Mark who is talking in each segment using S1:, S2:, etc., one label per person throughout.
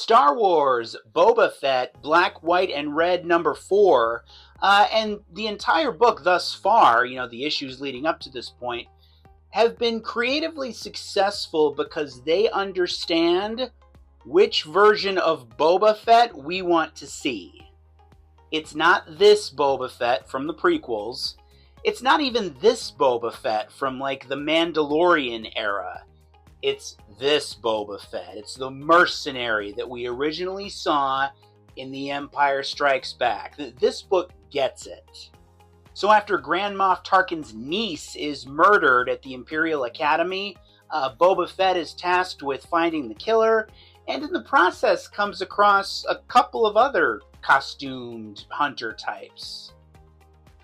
S1: Star Wars, Boba Fett, Black, White, and Red #4, and the entire book thus far, the issues leading up to this point, have been creatively successful because they understand which version of Boba Fett we want to see. It's not this Boba Fett from the prequels. It's not even this Boba Fett from, the Mandalorian era. It's this Boba Fett. It's the mercenary that we originally saw in The Empire Strikes Back. This book gets it. So after Grand Moff Tarkin's niece is murdered at the Imperial Academy, Boba Fett is tasked with finding the killer, and in the process comes across a couple of other costumed hunter types.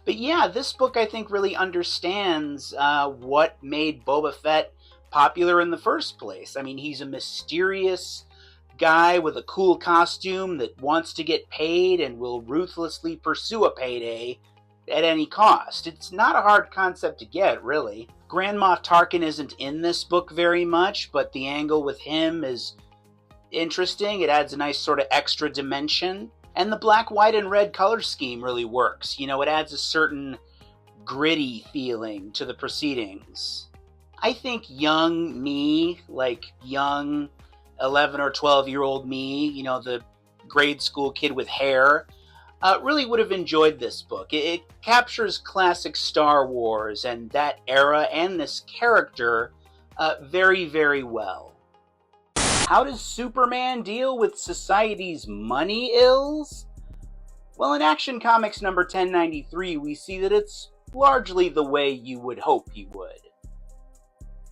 S1: But yeah, this book I think really understands what made Boba Fett popular in the first place. I mean, he's a mysterious guy with a cool costume that wants to get paid and will ruthlessly pursue a payday at any cost. It's not a hard concept to get, really. Grand Moff Tarkin isn't in this book very much, but the angle with him is interesting. It adds a nice sort of extra dimension. And the black, white, and red color scheme really works. It adds a certain gritty feeling to the proceedings. I think young me, young 11 or 12-year-old me, the grade school kid with hair, really would have enjoyed this book. It captures classic Star Wars and that era and this character very, very well. How does Superman deal with society's money ills? Well, in Action Comics number 1093, we see that it's largely the way you would hope he would.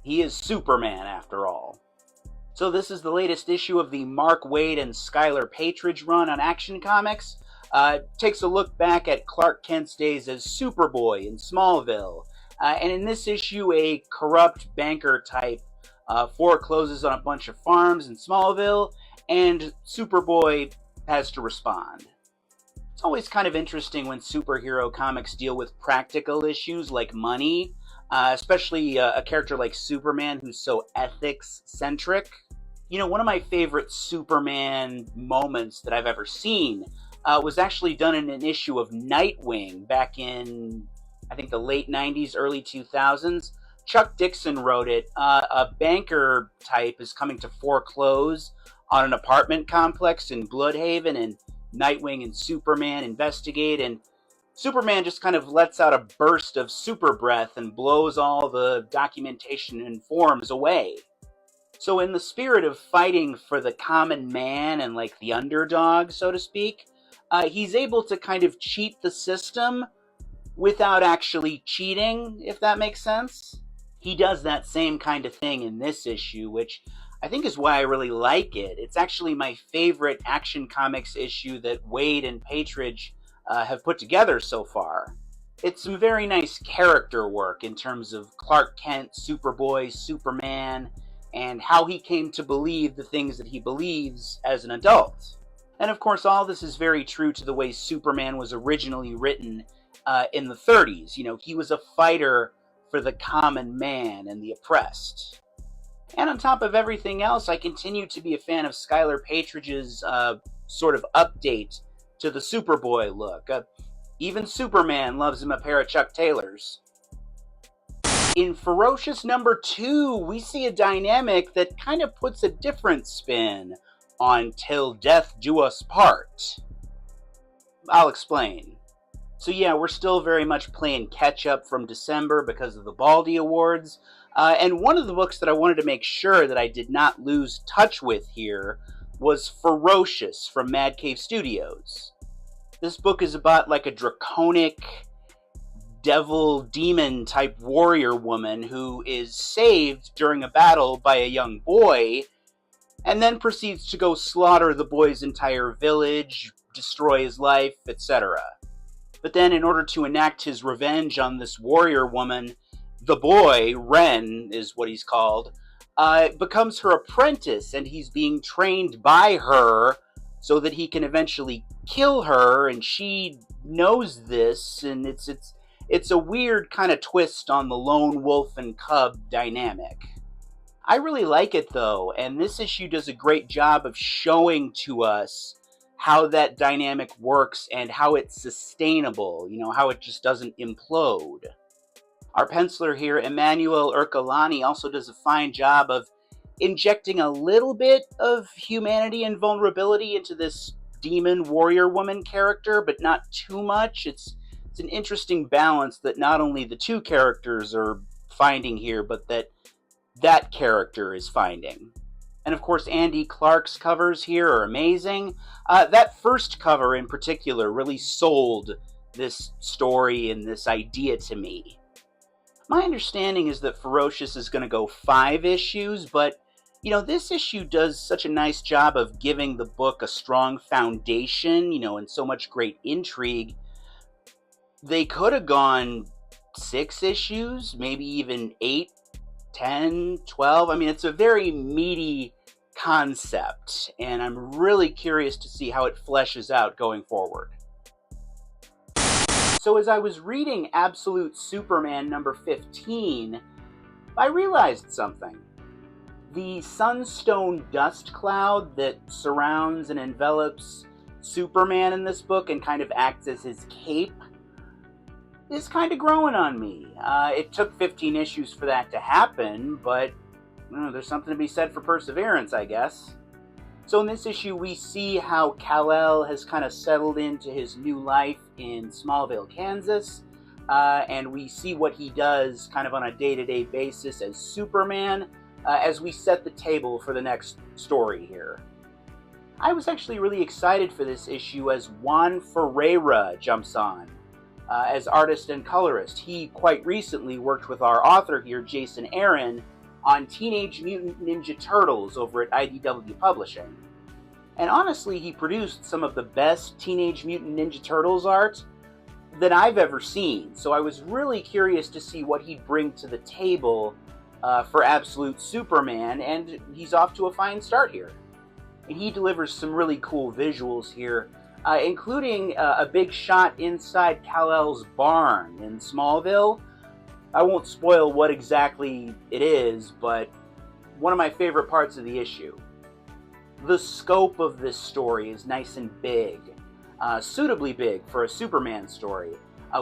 S1: He is Superman, after all. So this is the latest issue of the Mark Waid and Skylar Patridge run on Action Comics. Takes a look back at Clark Kent's days as Superboy in Smallville. And in this issue, a corrupt banker type forecloses on a bunch of farms in Smallville, and Superboy has to respond. It's always kind of interesting when superhero comics deal with practical issues like money, especially a character like Superman who's so ethics-centric. One of my favorite Superman moments that I've ever seen was actually done in an issue of Nightwing back in, I think, the late 90s, early 2000s. Chuck Dixon wrote it. A banker type is coming to foreclose on an apartment complex in Bloodhaven, and Nightwing and Superman investigate, and Superman just kind of lets out a burst of super breath and blows all the documentation and forms away. So in the spirit of fighting for the common man and the underdog, so to speak, he's able to kind of cheat the system without actually cheating, if that makes sense. He does that same kind of thing in this issue, which I think is why I really like it. It's actually my favorite Action Comics issue that Waid and Patridge have put together so far. It's some very nice character work in terms of Clark Kent, Superboy, Superman, and how he came to believe the things that he believes as an adult. And of course, all this is very true to the way Superman was originally written in the 30s. He was a fighter for the common man and the oppressed. And on top of everything else, I continue to be a fan of Skylar Patridge's sort of update to the Superboy look. Even Superman loves him a pair of Chuck Taylors. In Ferocious #2, we see a dynamic that kind of puts a different spin on Till Death Do Us Part. I'll explain. So yeah, we're still very much playing catch-up from December because of the Baldy Awards. And one of the books that I wanted to make sure that I did not lose touch with here was Ferocious from Mad Cave Studios. This book is about a draconic devil demon type warrior woman who is saved during a battle by a young boy and then proceeds to go slaughter the boy's entire village, destroy his life, etc. But then in order to enact his revenge on this warrior woman, the boy, Ren is what he's called, becomes her apprentice, and he's being trained by her so that he can eventually kill her, and she knows this, and it's a weird kind of twist on the lone wolf and cub dynamic. I really like it though, and this issue does a great job of showing to us how that dynamic works and how it's sustainable, how it just doesn't implode. Our penciler here, Emmanuel Ercolani, also does a fine job of injecting a little bit of humanity and vulnerability into this demon warrior woman character, but not too much. It's an interesting balance that not only the two characters are finding here, but that character is finding. And of course, Andy Clark's covers here are amazing. That first cover in particular really sold this story and this idea to me. My understanding is that Ferocious is going to go 5 issues, but this issue does such a nice job of giving the book a strong foundation, and so much great intrigue. They could have gone 6 issues, maybe even 8, 10, 12. I mean, it's a very meaty concept, and I'm really curious to see how it fleshes out going forward. So as I was reading Absolute Superman number 15, I realized something. The sunstone dust cloud that surrounds and envelops Superman in this book and kind of acts as his cape is kind of growing on me. It took 15 issues for that to happen, but there's something to be said for perseverance, I guess. So in this issue, we see how Kal-El has kind of settled into his new life in Smallville, Kansas, and we see what he does kind of on a day-to-day basis as Superman, as we set the table for the next story here. I was actually really excited for this issue as Juan Ferreira jumps on. As artist and colorist, he quite recently worked with our author here, Jason Aaron, on Teenage Mutant Ninja Turtles over at IDW Publishing. And honestly, he produced some of the best Teenage Mutant Ninja Turtles art that I've ever seen. So I was really curious to see what he'd bring to the table for Absolute Superman, and he's off to a fine start here. And he delivers some really cool visuals here, including a big shot inside Kal-El's barn in Smallville. I won't spoil what exactly it is, but one of my favorite parts of the issue. The scope of this story is nice and big, suitably big for a Superman story.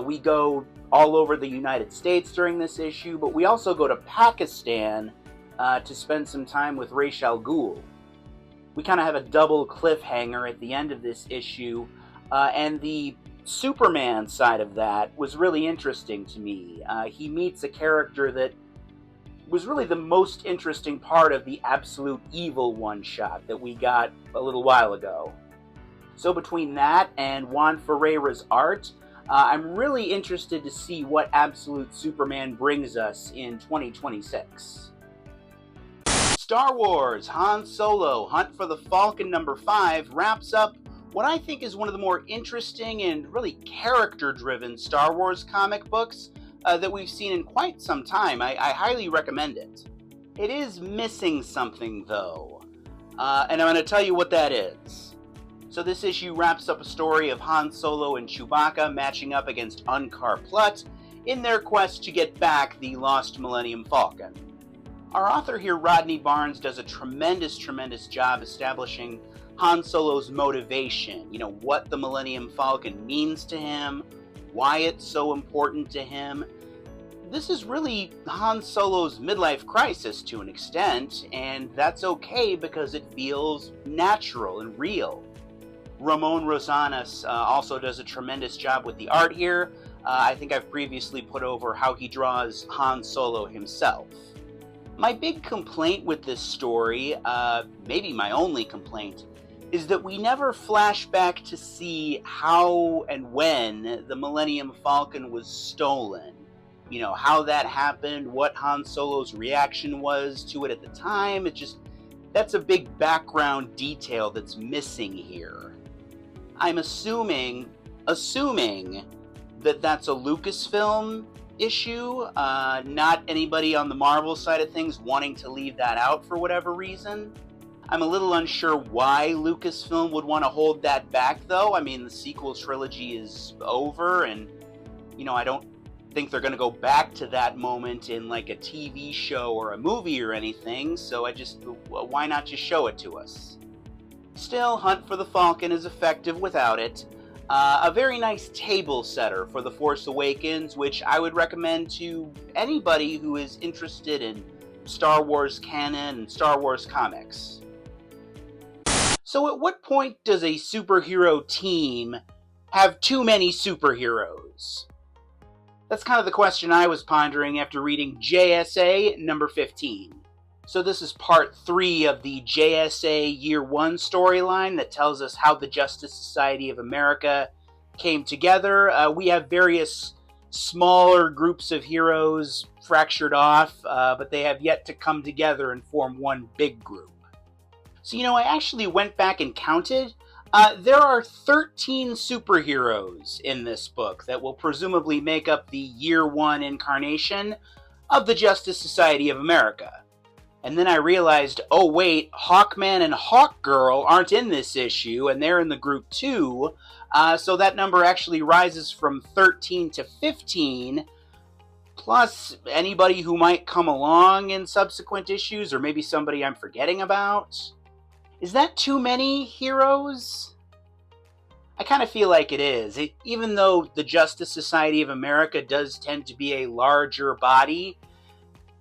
S1: We go all over the United States during this issue, but we also go to Pakistan to spend some time with Ra's al Ghul. We kind of have a double cliffhanger at the end of this issue, and the Superman side of that was really interesting to me. He meets a character that was really the most interesting part of the Absolute Evil one-shot that we got a little while ago. So between that and Juan Ferreira's art, I'm really interested to see what Absolute Superman brings us in 2026. Star Wars Han Solo Hunt for the Falcon number 5 wraps up what I think is one of the more interesting and really character-driven Star Wars comic books that we've seen in quite some time. I highly recommend it. It is missing something, though, and I'm going to tell you what that is. So this issue wraps up a story of Han Solo and Chewbacca matching up against Unkar Plutt in their quest to get back the lost Millennium Falcon. Our author here, Rodney Barnes, does a tremendous job establishing Han Solo's motivation, what the Millennium Falcon means to him, why it's so important to him. This is really Han Solo's midlife crisis to an extent, and that's okay because it feels natural and real. Ramon Rosanas also does a tremendous job with the art here. I think I've previously put over how he draws Han Solo himself. My big complaint with this story, maybe my only complaint, is that we never flash back to see how and when the Millennium Falcon was stolen. How that happened, what Han Solo's reaction was to it at the time. That's a big background detail that's missing here. I'm assuming that that's a Lucasfilm issue, not anybody on the Marvel side of things wanting to leave that out for whatever reason. I'm a little unsure why Lucasfilm would want to hold that back, though. I mean, the sequel trilogy is over, and, I don't think they're going to go back to that moment in like a TV show or a movie or anything, so why not just show it to us? Still, Hunt for the Falcon is effective without it. A very nice table setter for The Force Awakens, which I would recommend to anybody who is interested in Star Wars canon and Star Wars comics. So at what point does a superhero team have too many superheroes? That's kind of the question I was pondering after reading JSA number 15. So this is part 3 of the JSA Year 1 storyline that tells us how the Justice Society of America came together. We have various smaller groups of heroes fractured off, but they have yet to come together and form one big group. So, I actually went back and counted. There are 13 superheroes in this book that will presumably make up the Year 1 incarnation of the Justice Society of America. And then I realized, oh wait, Hawkman and Hawkgirl aren't in this issue, and they're in the group too, so that number actually rises from 13 to 15, plus anybody who might come along in subsequent issues, or maybe somebody I'm forgetting about. Is that too many heroes? I kind of feel like it is. Even though the Justice Society of America does tend to be a larger body,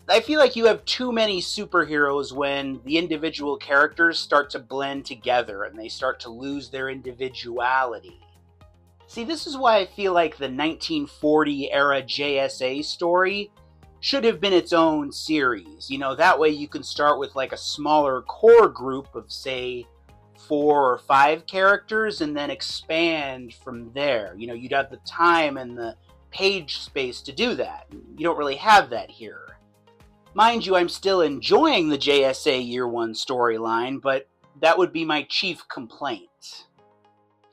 S1: I feel like you have too many superheroes when the individual characters start to blend together and they start to lose their individuality. See, this is why I feel like the 1940 era JSA story should have been its own series. That way you can start with like a smaller core group of, say, 4 or 5 characters and then expand from there. You'd have the time and the page space to do that. You don't really have that here. Mind you, I'm still enjoying the JSA Year 1 storyline, but that would be my chief complaint.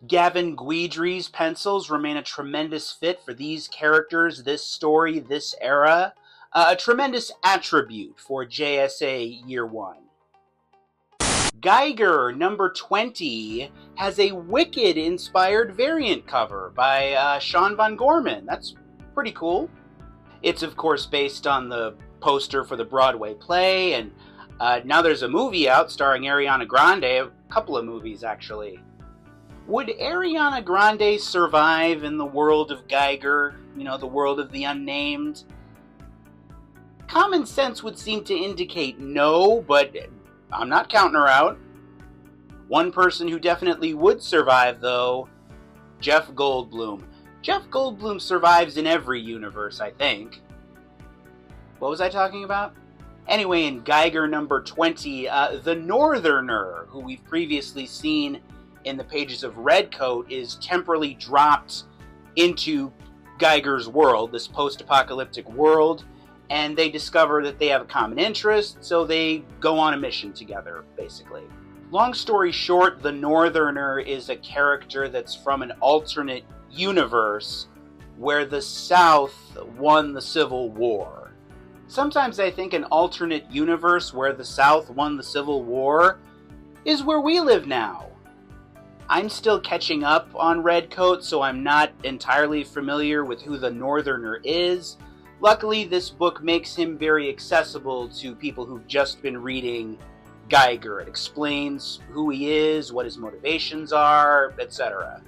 S1: Gavin Guidry's pencils remain a tremendous fit for these characters, this story, this era. A tremendous attribute for JSA Year 1. Geiger, number 20, has a Wicked-inspired variant cover by Sean Von Gorman. That's pretty cool. It's, of course, based on the poster for the Broadway play, and now there's a movie out starring Ariana Grande, a couple of movies, actually. Would Ariana Grande survive in the world of Geiger, the world of the unnamed? Common sense would seem to indicate no, but I'm not counting her out. One person who definitely would survive, though, Jeff Goldblum. Jeff Goldblum survives in every universe, I think. What was I talking about? Anyway, in Geiger number 20, the Northerner, who we've previously seen in the pages of Redcoat, is temporarily dropped into Geiger's world, this post-apocalyptic world, and they discover that they have a common interest, so they go on a mission together, basically. Long story short, the Northerner is a character that's from an alternate universe where the South won the Civil War. Sometimes I think an alternate universe where the South won the Civil War is where we live now. I'm still catching up on Redcoat, so I'm not entirely familiar with who the Northerner is. Luckily, this book makes him very accessible to people who've just been reading Geiger. It explains who he is, what his motivations are, etc.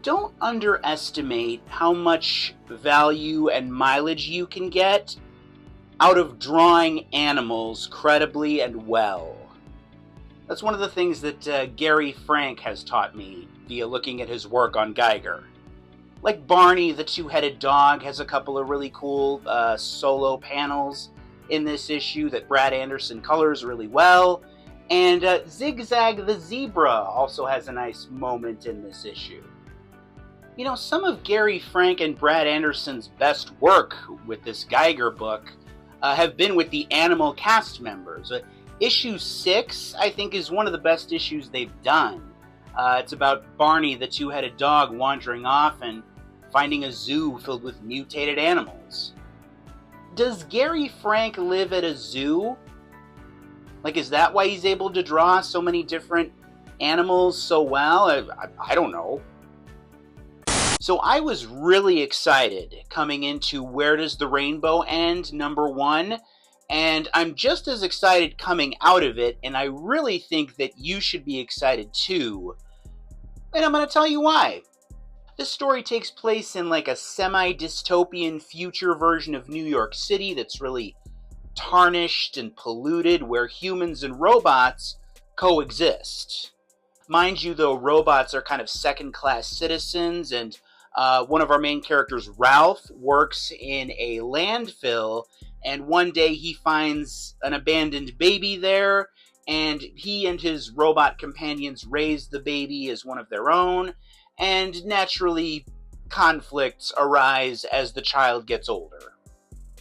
S1: Don't underestimate how much value and mileage you can get out of drawing animals credibly and well. That's one of the things that Gary Frank has taught me via looking at his work on Geiger. Like Barney, the two-headed dog, has a couple of really cool solo panels in this issue that Brad Anderson colors really well. And Zigzag the Zebra also has a nice moment in this issue. Some of Gary Frank and Brad Anderson's best work with this Geiger book have been with the animal cast members. Issue 6, I think, is one of the best issues they've done. It's about Barney, the two-headed dog, wandering off and finding a zoo filled with mutated animals. Does Gary Frank live at a zoo? Is that why he's able to draw so many different animals so well? I don't know. So I was really excited coming into Where Does the Rainbow End, #1, and I'm just as excited coming out of it, and I really think that you should be excited too. And I'm going to tell you why. This story takes place in like a semi-dystopian future version of New York City that's really tarnished and polluted, where humans and robots coexist. Mind you, though, robots are kind of second-class citizens, and one of our main characters, Ralph, works in a landfill, and one day he finds an abandoned baby there, and he and his robot companions raise the baby as one of their own, and naturally, conflicts arise as the child gets older.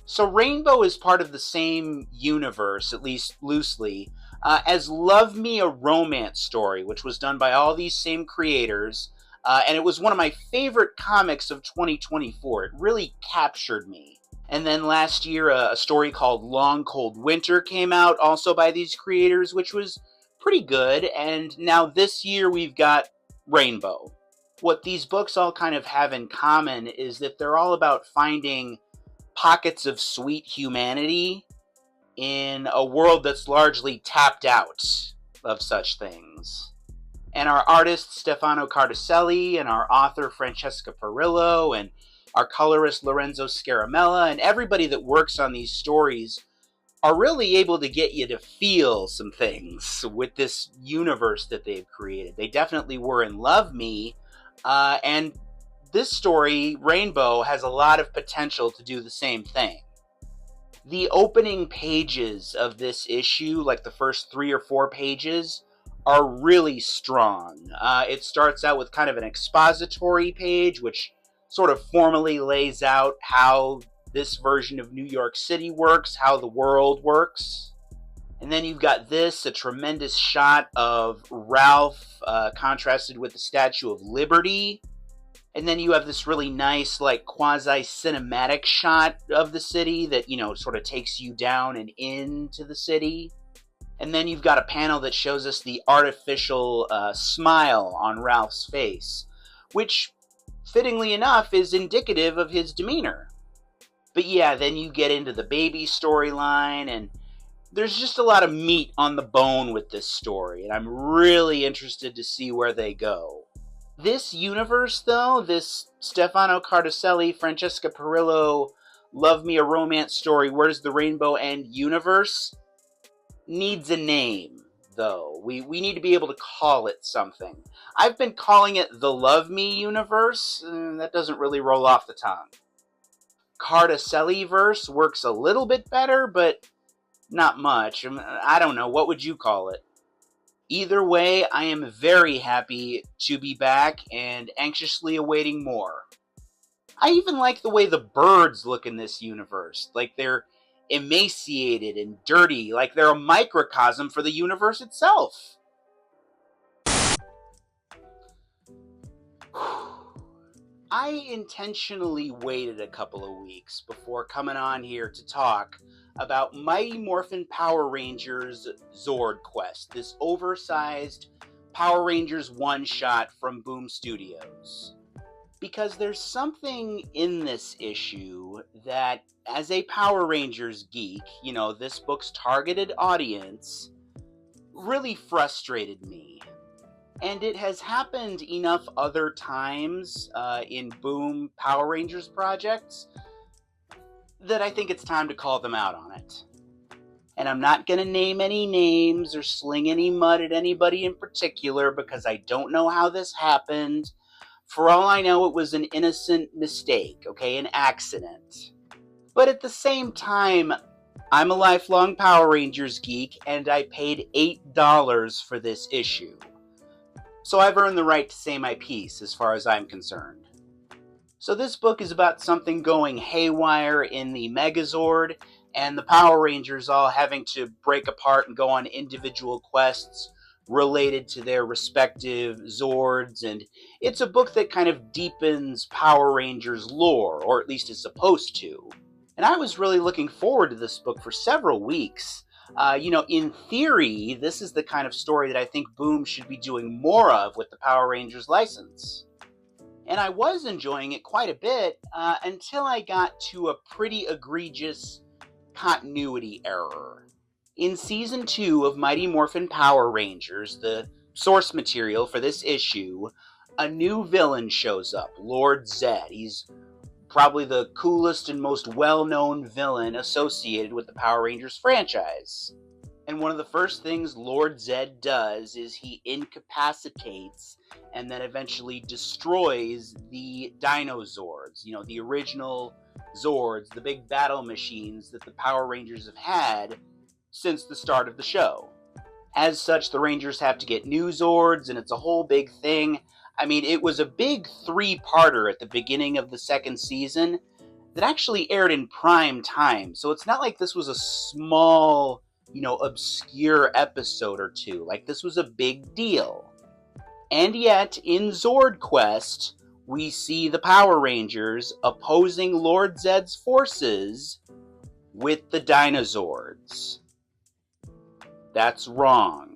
S1: So Rainbow is part of the same universe, at least loosely, as Love Me a Romance Story, which was done by all these same creators, and it was one of my favorite comics of 2024. It really captured me. And then last year, a story called Long Cold Winter came out, also by these creators, which was pretty good. And now this year we've got Rainbow. What these books all kind of have in common is that they're all about finding pockets of sweet humanity in a world that's largely tapped out of such things. And our artist Stefano Cardacelli and our author Francesca Perillo and our colorist Lorenzo Scaramella and everybody that works on these stories are really able to get you to feel some things with this universe that they've created. They definitely were in Love Me, and this story, Rainbow, has a lot of potential to do the same thing. The opening pages of this issue, like the first 3 or 4 pages, are really strong. It starts out with kind of an expository page, which sort of formally lays out how this version of New York City works, how the world works. And then you've got a tremendous shot of Ralph contrasted with the Statue of Liberty. And then you have this really nice, like, quasi-cinematic shot of the city that, sort of takes you down and into the city. And then you've got a panel that shows us the artificial smile on Ralph's face, which, fittingly enough, is indicative of his demeanor. But yeah, then you get into the baby storyline, and there's just a lot of meat on the bone with this story, and I'm really interested to see where they go. This universe, though, this Stefano Cardacelli, Francesca Perillo, Love Me a Romance Story, Where Does the Rainbow End universe, needs a name, though. We need to be able to call it something. I've been calling it the Love Me universe. That doesn't really roll off the tongue. Cardacelli-verse works a little bit better, but not much. I don't know. What would you call it? Either way, I am very happy to be back and anxiously awaiting more. I even like the way the birds look in this universe. Like they're emaciated and dirty, like they're a microcosm for the universe itself. I intentionally waited a couple of weeks before coming on here to talk about Mighty Morphin Power Rangers Zord Quest, this oversized Power Rangers one-shot from Boom Studios. Because there's something in this issue that, as a Power Rangers geek, this book's targeted audience, really frustrated me. And it has happened enough other times in Boom Power Rangers projects that I think it's time to call them out on it. And I'm not going to name any names or sling any mud at anybody in particular because I don't know how this happened. For all I know, it was an innocent mistake, okay, an accident. But at the same time, I'm a lifelong Power Rangers geek and I paid $8 for this issue. So I've earned the right to say my piece as far as I'm concerned. So this book is about something going haywire in the Megazord, and the Power Rangers all having to break apart and go on individual quests related to their respective Zords, and it's a book that kind of deepens Power Rangers lore, or at least is supposed to. And I was really looking forward to this book for several weeks. In theory, this is the kind of story that I think Boom should be doing more of with the Power Rangers license. And I was enjoying it quite a bit until I got to a pretty egregious continuity error. In Season 2 of Mighty Morphin Power Rangers, the source material for this issue, a new villain shows up, Lord Zed. He's probably the coolest and most well-known villain associated with the Power Rangers franchise. And one of the first things Lord Zed does is he incapacitates and then eventually destroys the Dino Zords, the original Zords, the big battle machines that the Power Rangers have had since the start of the show. As such, the Rangers have to get new Zords, and it's a whole big thing. I mean, it was a big three-parter at the beginning of the second season that actually aired in prime time. So it's not like this was a small, obscure episode or two. Like, this was a big deal. And yet, in Zord Quest, we see the Power Rangers opposing Lord Zed's forces with the Dinozords. That's wrong.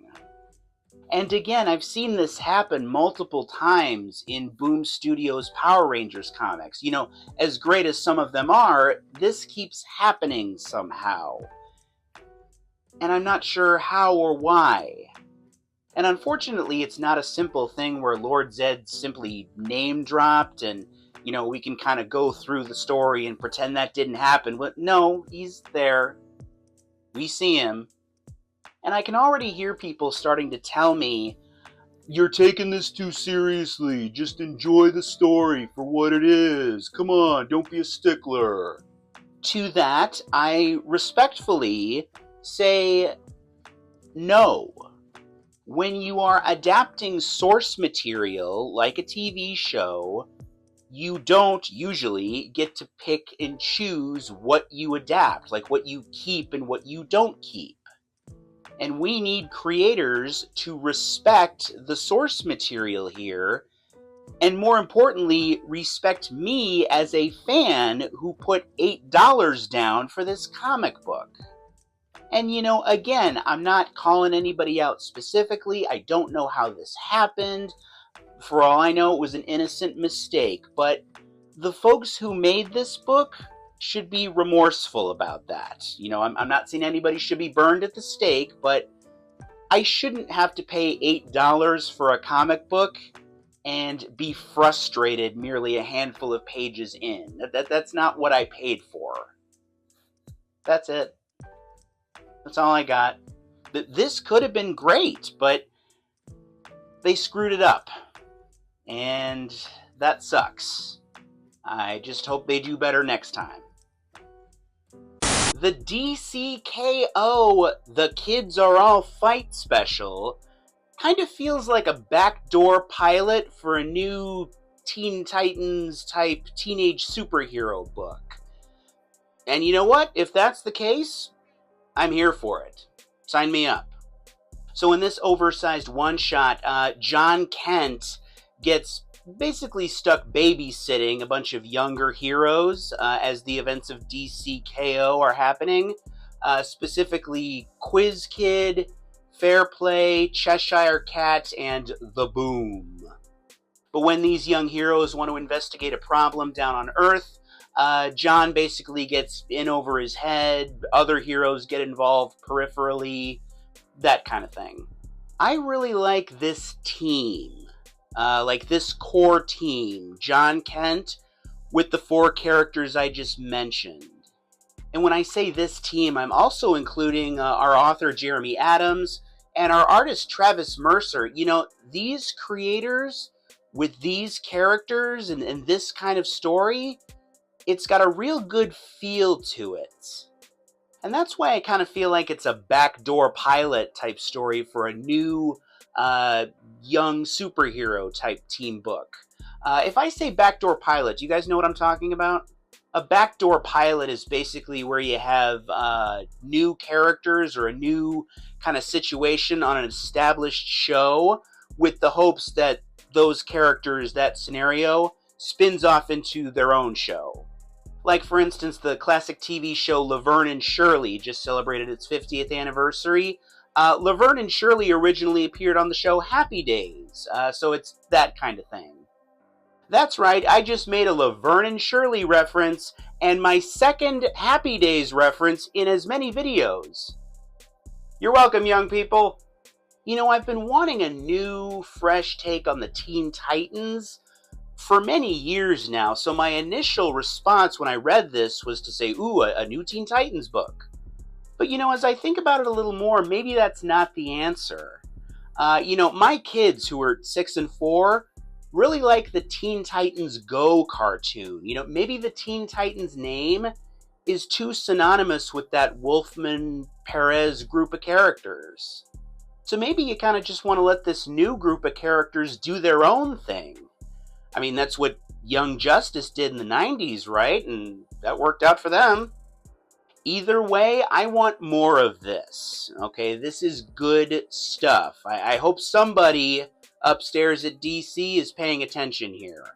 S1: And again, I've seen this happen multiple times in Boom Studios' Power Rangers comics. As great as some of them are, this keeps happening somehow. And I'm not sure how or why. And unfortunately, it's not a simple thing where Lord Zed simply name-dropped and, we can kind of go through the story and pretend that didn't happen. But no, he's there. We see him. And I can already hear people starting to tell me, "You're taking this too seriously. Just enjoy the story for what it is. Come on, don't be a stickler." To that, I respectfully say no. When you are adapting source material, like a TV show, you don't usually get to pick and choose what you adapt, like what you keep and what you don't keep. And we need creators to respect the source material here, and more importantly, respect me as a fan who put $8 down for this comic book. And again, I'm not calling anybody out specifically. I don't know how this happened. For all I know, it was an innocent mistake. But the folks who made this book should be remorseful about that. I'm not saying anybody should be burned at the stake, but I shouldn't have to pay $8 for a comic book and be frustrated merely a handful of pages in. That's not what I paid for. That's it. That's all I got. This could have been great, but they screwed it up. And that sucks. I just hope they do better next time. The DCKO The Kids Are All Fight special kind of feels like a backdoor pilot for a new Teen Titans type teenage superhero book. And you know what? If that's the case, I'm here for it. Sign me up. So in this oversized one-shot, John Kent gets basically stuck babysitting a bunch of younger heroes as the events of DCKO are happening. Specifically, Quiz Kid, Fair Play, Cheshire Cat, and The Boom. But when these young heroes want to investigate a problem down on Earth, John basically gets in over his head, other heroes get involved peripherally, that kind of thing. I really like this team. This core team, John Kent, with the 4 characters I just mentioned. And when I say this team, I'm also including our author Jeremy Adams and our artist Travis Mercer. These creators with these characters and this kind of story, it's got a real good feel to it. And that's why I kind of feel like it's a backdoor pilot type story for a new young superhero type team book. If I say backdoor pilot, do you guys know what I'm talking about? A backdoor pilot is basically where you have new characters or a new kind of situation on an established show with the hopes that those characters, that scenario, spins off into their own show. Like, for instance, the classic TV show Laverne and Shirley just celebrated its 50th anniversary. Laverne and Shirley originally appeared on the show Happy Days, so it's that kind of thing. That's right, I just made a Laverne and Shirley reference, and my second Happy Days reference in as many videos. You're welcome, young people. You know, I've been wanting a new, fresh take on the Teen Titans for many years now, so my initial response when I read this was to say, ooh, a new Teen Titans book. But you know, as I think about it a little more, maybe that's not the answer. My kids who are 6 and 4 really like the Teen Titans Go cartoon. Maybe the Teen Titans name is too synonymous with that Wolfman Perez group of characters. So maybe you kind of just want to let this new group of characters do their own thing. I mean, that's what Young Justice did in the 90s, right? And that worked out for them. Either way, I want more of this. Okay, this is good stuff. I hope somebody upstairs at DC is paying attention here.